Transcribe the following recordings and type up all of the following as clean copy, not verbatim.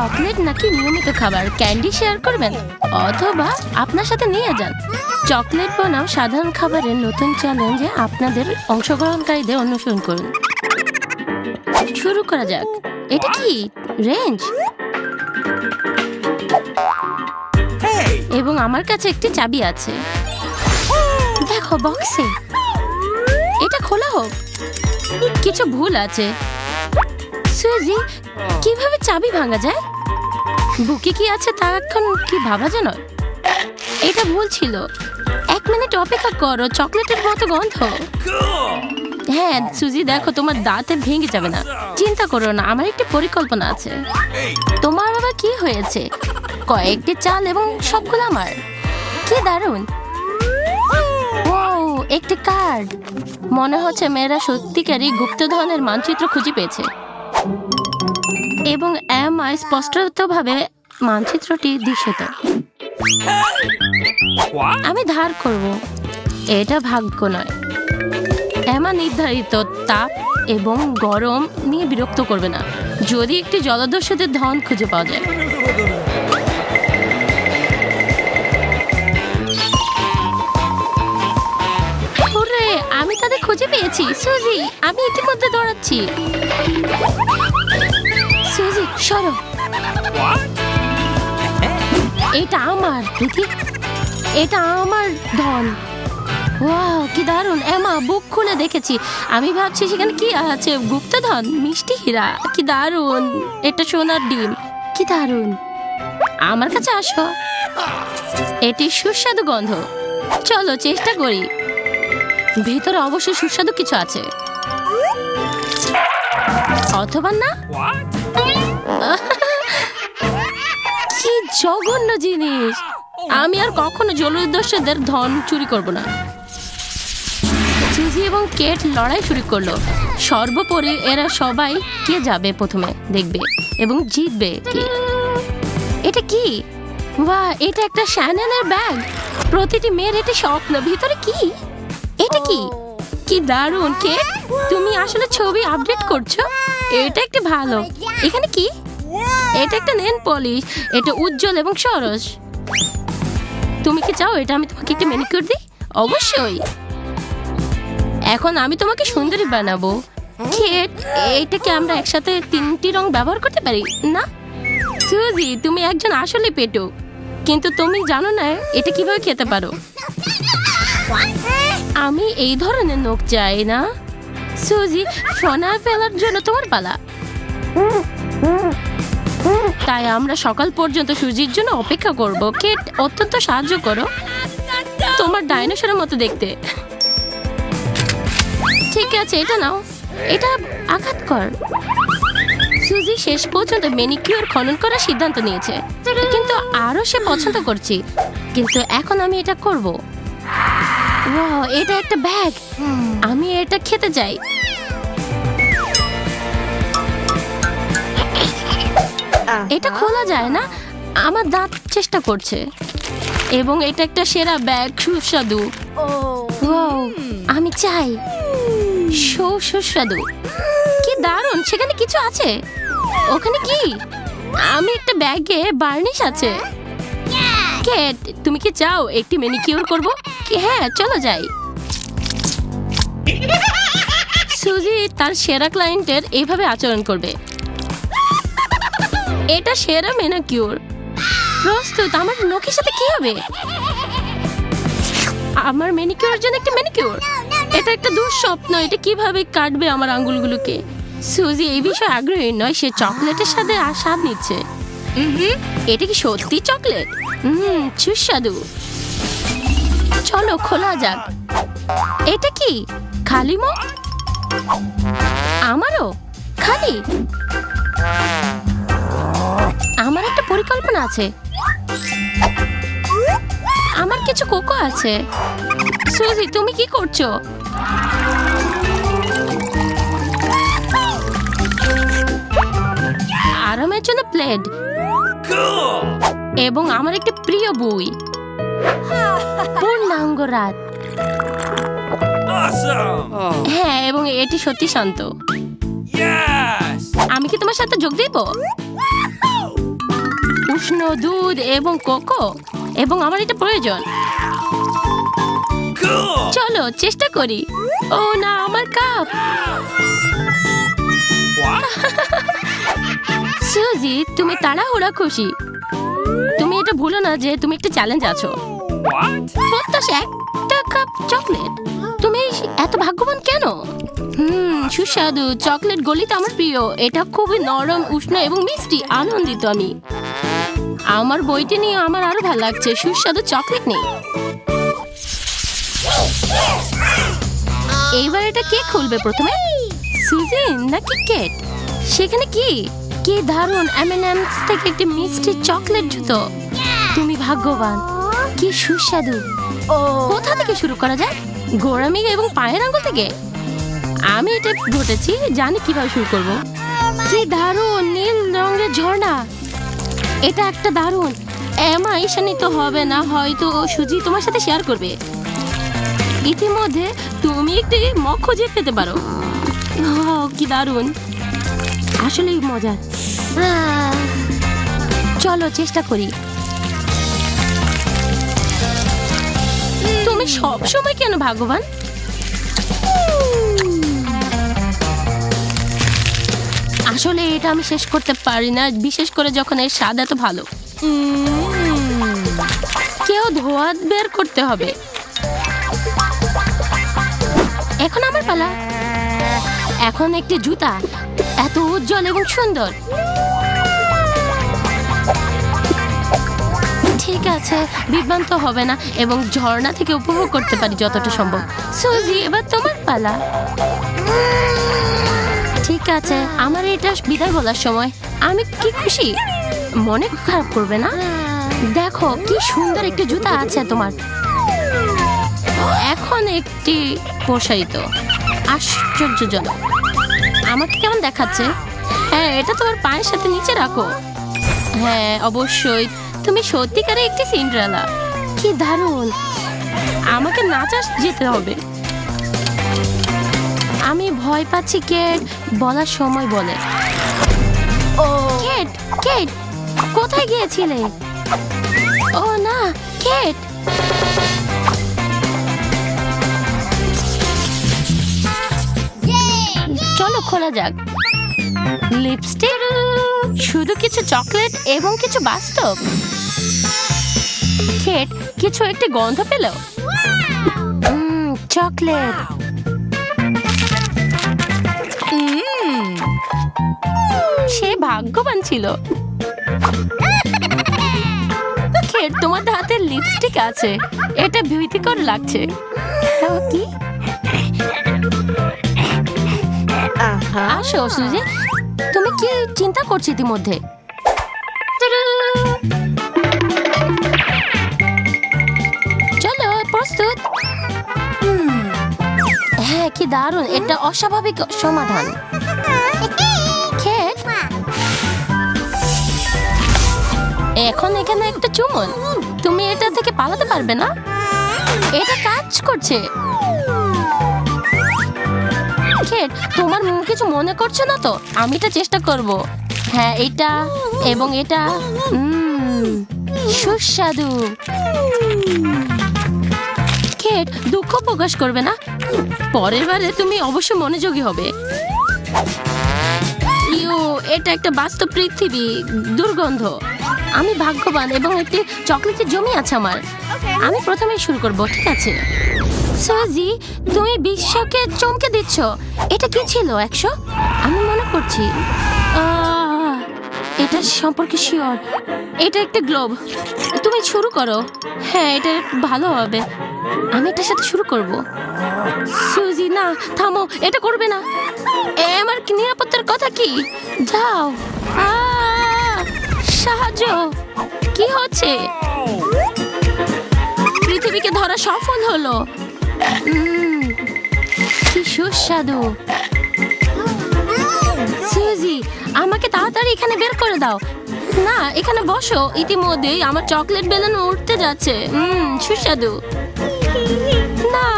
Chocolate নাকি নিয়মিত খাবার ক্যান্ডি শেয়ার করবেন অথবা আপনার সাথে নিয়ে যান। চকলেট বনাম সাধারণ খাবারের নতুন চ্যালেঞ্জে আপনাদের অংশগ্রহণকারীদের অনুসরণ করুন। শুরু করা যাক। এটা কি রেঞ্জ? এবং আমার কাছে একটি চাবি আছে। দেখো বক্সে। এটা খোলা হোক। কিছু ভুল আছে। সুজি, কিভাবে চাবি ভাঙা যায়? বুকে কি আছে তা এখন কি ভাবা যেন। এটা ভুল ছিল। 1 মিনিট অপেক্ষা করো, চকলেটের মতো গন্ধ। হ্যাঁ সুজি, দেখো তোমার দাঁতে ভেঙে যাবে না। চিন্তা করো না, আমার একটি পরিকল্পনা আছে। তোমার বাবা কি হয়েছে? কয়েকটি চাল এবং সবগুলো আমার। কি দারুণ। ওয়াও, একটি কার্ড। মনে হচ্ছে মেয়েরা সত্যিকারই গুপ্তধনের মানচিত্র খুঁজে পেয়েছে। এবং এমআই স্পষ্টভাবে মানচিত্রটি দৃশ্যত। আমি ধার করব। এটা ভাগ্য নয়। এমা নির্ধারিত তাপ এবং গরম নিয়ে বিরক্ত করবে না যদি একটি জলদস্যুদের ধন খুঁজে পাওয়া যায়। ওরে, আমি তাদের খুঁজে পেয়েছি। সুজি, আমি ইতিমধ্যে দৌড়াচ্ছি। সুজি, সরো। এটা আমার প্রীতি। এটা আমার ধন। ওয়াও, কি দারুণ। এমা, বুক খুলে দেখেছি। আমি ভাবছি সেখানে কি আছে। গুপ্তধন, মিষ্টি হীরা। কি দারুণ। এটা সোনার ডিম। কি দারুণ। আমার কাছে আসো। এটি সুস্বাদু গন্ধ। চলো চেষ্টা করি। ভিতরে অবশ্যই সুস্বাদু কিছু আছে, অথবা না। কি জঘন্য জিনিস। আমি আর কখনো জলদস্যুদের ধন চুরি করব না। সুজি এবং কেট লড়াই শুরু করলো। সর্বোপরি এরা সবাই কে যাবে প্রথমে দেখবে এবং জিতবে কে। এটা কি? বাহ, এটা একটা শ্যানেলের ব্যাগ। প্রতিটি মেয়ের এটা স্বপ্ন। ভিতরে কি? এটা কি? কি দারুণ। কেট, তুমি আসলে ছবি আপডেট করছো। এটা একটা ভালো। এখানে কি? এটা একটা নেল পলিশ। এটা উজ্জ্বল এবং সরস। তুমি কি চাও এটা আমি তোমাকে একটা ম্যানিকিউর দিই? অবশ্যই। এখন আমি তোমাকে সুন্দরী বানাবো। কেট, এইটাকে আমরা একসাথে 3টি রং ব্যবহার করতে পারি না? সুজি, তুমি একজন আসলে পেটো, কিন্তু তুমি জানো না এটা কিভাবে খেতে পারো। আমি এই ধরনের নখ চাই না। সুজি, সোনা ফেলার জন্য তোমার পালা। তাই আমরা সকাল পর্যন্ত সুজির জন্য অপেক্ষা করব। কেট, অত্যন্ত সাহায্য করো। তোমার ডাইনোসরের মতো দেখতে। ঠিক আছে, এটা নাও। এটা আঘাত কর। সুজি শেষ পর্যন্ত ম্যানিকিউর খনন করার সিদ্ধান্ত নিয়েছে, কিন্তু আরো সে পছন্দ করছে। কিন্তু এখন আমি এটা করব। ওয়াও, এটা একটা ব্যাগ। আমি এটা খেতে চাই। এটা খোলা যায় না। আমার দাঁত চেষ্টা করছে। এবং এটা একটা সেরা ব্যাগ, সুস্বাদু। ওয়াও, আমি চাই। সুস্বাদু। কি দারুণ। সেখানে কিছু আছে। ওখানে কি? আমি একটা ব্যাগে বার্নিশ আছে। কেট, তুমি কি চাও একটি ম্যানিকিউর করব? হ্যাঁ, চলো যাই। সুজি তার সেরা ক্লায়েন্টের এইভাবে আচরণ করবে। এটা সেরা ম্যানিকিউর। প্রস্তুত। আমার নখের সাথে কি হবে? আমার ম্যানিকিউরের জন্য একটা ম্যানিকিউর। এটা একটা দুঃস্বপ্ন। এটা কিভাবে কাটবে আমার আঙ্গুলগুলোকে? সুজি এই বিষয়ে আগ্রহী নয়। সে চকলেটের সাথে স্বাদ নিচ্ছে। এটা কি সত্যি চকলেট? সুস্বাদু। চলো খোলা যাক। এটা কি খালি মুখ? আমারও খালি। আমার একটা পরিকল্পনা আছে। আমার কিছু কোকো আছে। সুজি, তুমি কি করছো? আরামের জন্য প্লেট এবং আমার একটি প্রিয় বই, পূর্ণাঙ্গ রাত। হ্যাঁ, এবং এটি সত্যি শান্ত। আমি কি তোমার সাথে যোগ দিব? উষ্ণ দুধ এবং কোকো, এবং আমার এটা প্রয়োজন। চলো চেষ্টা করি। ও না, আমার কাপ। সুজি, তুমি তাড়াহুড়া খুশি। তুমি এটা ভুলো না যে তুমি একটা চ্যালেঞ্জ আছো। প্রত্যাশা একটা কাপ চকলেট। তুমি এত ভাগ্যবান কেন? সুস্বাদু চকলেট গলিতে আমার প্রিয়। এটা খুবই নরম, উষ্ণ এবং মিষ্টি। আনন্দিত আমি। আমার বইটি নিয়ে আমার আরো ভালো লাগছে। সুস্বাদু চকলেট নেই। এইবার এটা কে খুলবে প্রথমে? সুজি নাকি কেট? সেখানে কি কি দারুণ! M&M's থেকে একটি মিষ্টি চকলেট জুতো। তুমি ভাগ্যবান। কি সুস্বাদু। কোথা থেকে শুরু করা যায়? গোড়ামি এবং পায়ের আঙ্গুল থেকে? আমি এটা ঘটেছি, জানি কিভাবে শুরু করব। কি দারুণ নীল রঙের ঝর্ণা। এটা একটা দারুণ। এমা ঈশানিত হবে না, হয়তো সুজি তোমার সাথে শেয়ার করবে। ইতিমধ্যে তুমি একটি মগ খুঁজে পেতে পারো। কি দারুণ, আসলেই মজার। চলো চেষ্টা করি। তুমি সব সময় কেন ভাগ্যবান? আসলে এটা আমি শেষ করতে পারি না, বিশেষ করে যখন এর স্বাদ এত ভালো। কেউ ধোয়া বের করতে হবে। এখন আমার পালা। এখন একটি জুতা, এত উজ্জ্বল এবং সুন্দর। ঠিক আছে, বিভ্রান্ত হবে না এবং ঝর্ণা থেকে উপভোগ করতে পারি যতটা সম্ভব। সুজি, এবার তোমার পালা। ঠিক আছে, আমার এটা বিদায় বলার সময়। আমি কি খুশি, মনে খারাপ করবে না। দেখো কি সুন্দর একটি জুতা আছে তোমার। এখন একটি প্রসারিত। আশ্চর্যজনক। আমাকে কেমন দেখাচ্ছে? হ্যাঁ, এটা তোমার পায়ের সাথে নিচে রাখো। হ্যাঁ অবশ্যই, তুমি সত্যিকারে একটি সিন্ড্রেলা। কি দারুণ। আমাকে নাচা যেতে হবে। আমি ভয় পাচ্ছি কেট বলার সময় বলে। কেট, কেট কোথায় গিয়েছিলে? ও না, কেট। চলো খোলা যাক। লিপস্টিক, শুধু কিছু চকলেট এবং কিছু বাস্তব। কেট কিছু একটি গন্ধ পেল। চকলেট। সে ভাগ্যবান ছিল। কেট, তোমার হাতে লিপস্টিক আছে। এটা ভীতিকর লাগছে। কি? আসো সুজি, তুমি কি চিন্তা করছো ইতিমধ্যে? চলো প্রস্তুত। হ্যাঁ, কি দারুণ। এটা অস্বাভাবিক সমাধান। এখন এখানে একটা চুমন। তুমি এটা থেকে পালাতে পারবে না। এটা কাজ করছে। কেট, তোমার কিছু মনে করছো না তো? আমি এটা চেষ্টা করব। হ্যাঁ, এটা এবং এটা সুস্বাদু। কেট, দুঃখ প্রকাশ করবে না। পরের বারে তুমি অবশ্যই মনোযোগী হবে। এটা একটা বাস্তব পৃথিবী। দুর্গন্ধ। আমি ভাগ্যবান এবং একটি চকলেটের জমি আছে আমার। আমি প্রথমেই শুরু করব, ঠিক আছে? সুজি, তুমি বিশ্বকে চমকে দিচ্ছ। এটা কি ছিল 100? আমি মনে করছি এটা সম্পর্কে শিওর। এটা একটা গ্লোব। তুমি শুরু করো। হ্যাঁ, এটা ভালো হবে। আমি এটার সাথে শুরু করব। সুজি, না, থামো, এটা করবে না। আমার নিরাপত্তার কথা কি? যাও। সাহায্য। কি হচ্ছে? পৃথিবীকে ধরা সফল হলো। কি সুস্বাদু। সুজি, আমাকে তাড়াতাড়ি এখানে বের করে দাও। না, এখানে বসো। ইতিমধ্যেই আমার চকলেট বেলুন উঠতে যাচ্ছে। সুস্বাদু। না,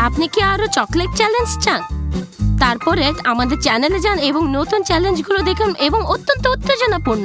আপনি কি আরো চকলেট চ্যালেঞ্জ চান? তারপরে আমাদের চ্যানেলে যান এবং নতুন চ্যালেঞ্জগুলো দেখুন এবং অত্যন্ত উত্তেজনাপূর্ণ